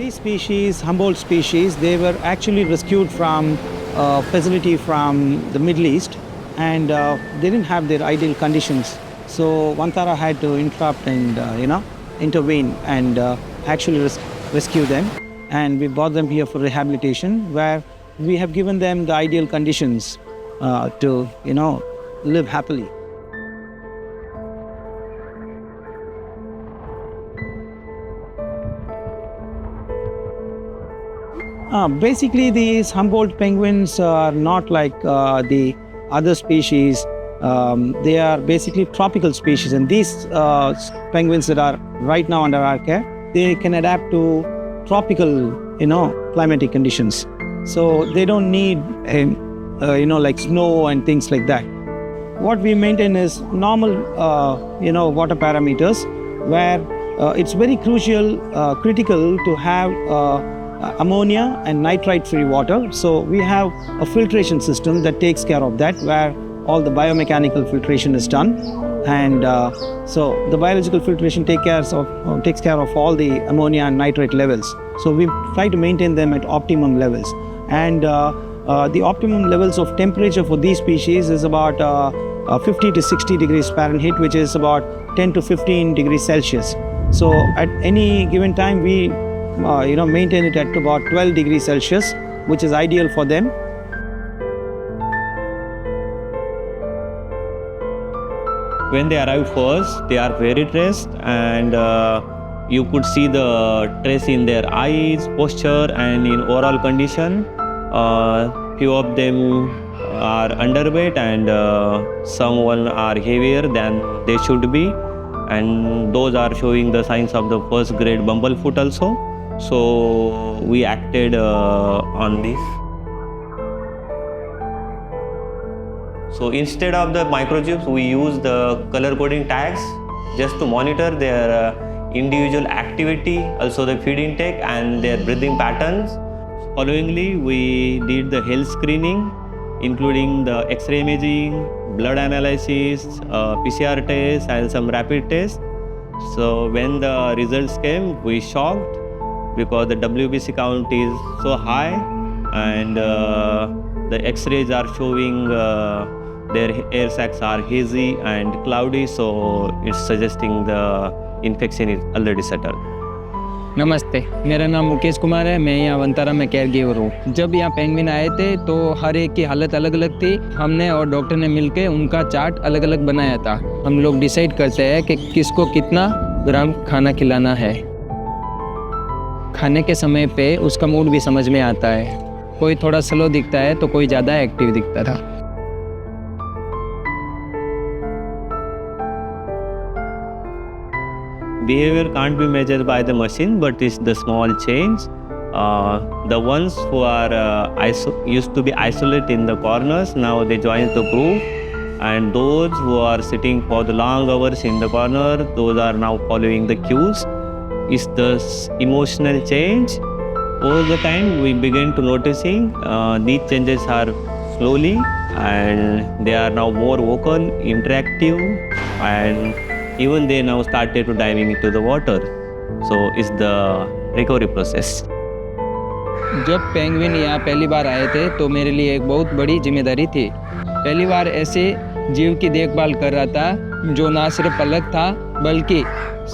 These species, Humboldt species, they were actually rescued from a facility from the Middle East, and they didn't have their ideal conditions. So Vantara had to interrupt and intervene and actually rescue them. And we brought them here for rehabilitation, where we have given them the ideal conditions to live happily. Basically, these Humboldt penguins are not like the other species. They are basically tropical species, and these penguins that are right now under our care, they can adapt to tropical, climatic conditions. So they don't need, like snow and things like that. What we maintain is normal, water parameters, where it's very critical to have ammonia and nitrite-free water. So we have a filtration system that takes care of that, where all the biomechanical filtration is done, and so the biological filtration takes care of all the ammonia and nitrate levels. So we try to maintain them at optimum levels, and the optimum levels of temperature for these species is about 50 to 60 degrees Fahrenheit, which is about 10 to 15 degrees Celsius. So at any given time, we maintain it at about 12 degrees Celsius, which is ideal for them. When they arrive first, they are very dressed, and you could see the stress in their eyes, posture, and in overall condition. Few of them are underweight, and some are heavier than they should be, and those are showing the signs of the first grade bumblefoot also. So we acted on this. So instead of the microchips, we use the color coding tags just to monitor their individual activity, also the feed intake and their breathing patterns. Followingly, we did the health screening, including the X-ray imaging, blood analysis, PCR tests, and some rapid tests. So when the results came, we shocked, because the WBC count is so high, and the X-rays are showing their air sacs are hazy and cloudy, so it's suggesting the infection is already settled. नमस्ते, मेरा नाम मुकेश कुमार है। मैं यहाँ वंतारा में care giver हूँ। जब यहाँ पेंगुइन आए थे तो हर एक की हालत अलग अलग थी। हमने और डॉक्टर ने मिलकर उनका चार्ट अलग अलग बनाया था। हम लोग डिसाइड करते हैं कि किसको कितना ग्राम खाना खिलाना है। खाने के समय पे उसका मूड भी समझ में आता है। कोई थोड़ा स्लो दिखता है तो कोई ज़्यादा एक्टिव दिखता था। Behavior can't be measured by the machine, but it's the small change. The ones who are used to be isolated in the corners, now they join the group, and those who are sitting for the long hours in the corner, those are now following the cues. It's the emotional change. Over the time, we begin to noticing these changes are slowly, and they are now more vocal, interactive, and even they now started to diving into the water. So it's the recovery process. जब penguin यहाँ पहली बार आए थे तो मेरे लिए एक बहुत बड़ी जिम्मेदारी थी। पहली बार ऐसे जीव की देखभाल कर रहा था जो ना सिर्फ अलग था बल्कि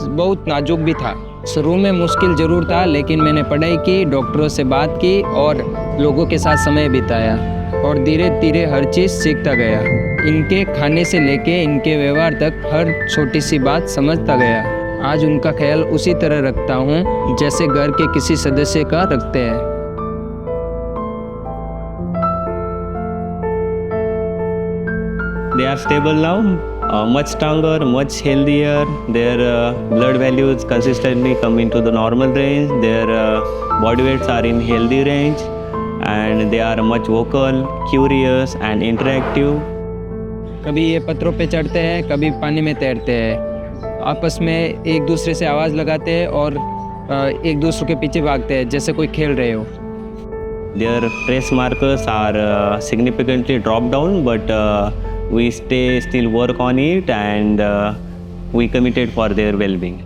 बहुत नाजुक भी था। शुरू में मुश्किल ज़रूर था, लेकिन मैंने पढ़ाई की, डॉक्टरों से बात की और लोगों के साथ समय बिताया, और धीरे धीरे हर चीज़ सीखता गया। इनके खाने से लेके इनके व्यवहार तक हर छोटी सी बात समझता गया। आज उनका ख्याल उसी तरह रखता हूँ जैसे घर के किसी सदस्य का रखते हैं। They are stable now, much stronger, much healthier. Their blood values consistently come into the normal range. Their body weights are in healthy range, and they are much vocal, curious, and interactive. कभी ये पत्थरों पे चढ़ते हैं, कभी पानी में तैरते हैं। आपस में एक दूसरे से आवाज़ लगाते हैं और एक दूसरे के पीछे भागते हैं जैसे कोई खेल रहे हो। Their trace markers are significantly dropped down, but we still work on it, and we committed for their well-being.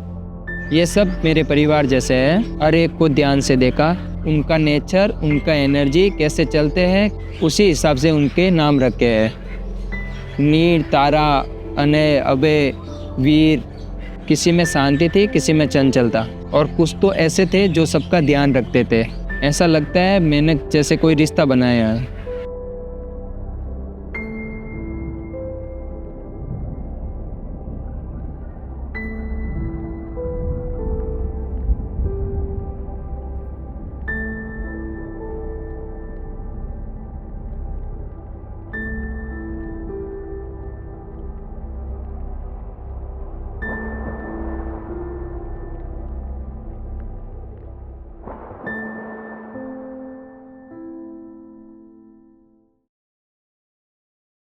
ये सब मेरे परिवार जैसे हैं। हर एक को ध्यान से देखा, उनका नेचर, उनका एनर्जी कैसे चलते हैं, उसी हिसाब से उनके नाम रखे हैं। नीर, तारा, अनय, अभय, वीर। किसी में शांति थी, किसी में चंचलता, और कुछ तो ऐसे थे जो सबका ध्यान रखते थे। ऐसा लगता है मैंने जैसे कोई रिश्ता बनाया है।